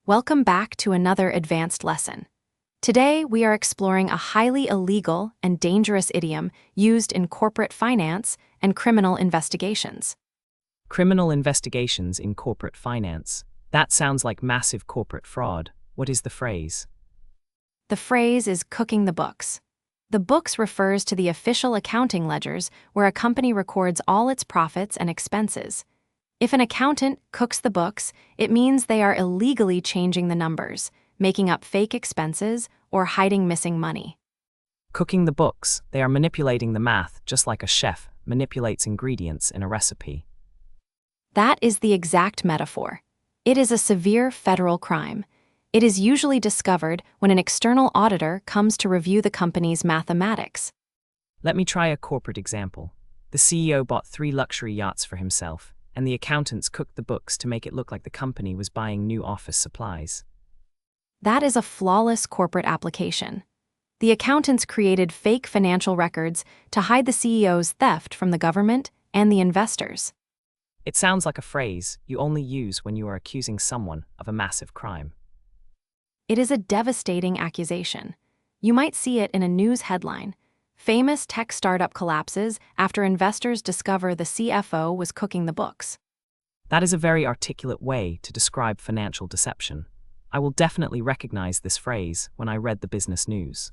Welcome back to another advanced lesson. Today, we are exploring a highly illegal and dangerous idiom used in corporate finance and criminal investigations. Criminal investigations in corporate finance. That sounds like massive corporate fraud. What is the phrase? The phrase is cooking the books. The books refers to the official accounting ledgers where a company records all its profits and expenses. If an accountant cooks the books, it means they are illegally changing the numbers, making up fake expenses, or hiding missing money. Cooking the books. They are manipulating the math, just like a chef manipulates ingredients in a recipe. That is the exact metaphor. It is a severe federal crime. It is usually discovered when an external auditor comes to review the company's mathematics. Let me try a corporate example. The CEO bought 3 luxury yachts for himself, and the accountants cooked the books to make it look like the company was buying new office supplies. That is a flawless corporate application. The accountants created fake financial records to hide the CEO's theft from the government and the investors. It sounds like a phrase you only use when you are accusing someone of a massive crime. It is a devastating accusation. You might see it in a news headline. Famous tech startup collapses after investors discover the CFO was cooking the books. That is a very articulate way to describe financial deception. I will definitely recognize this phrase when I read the business news.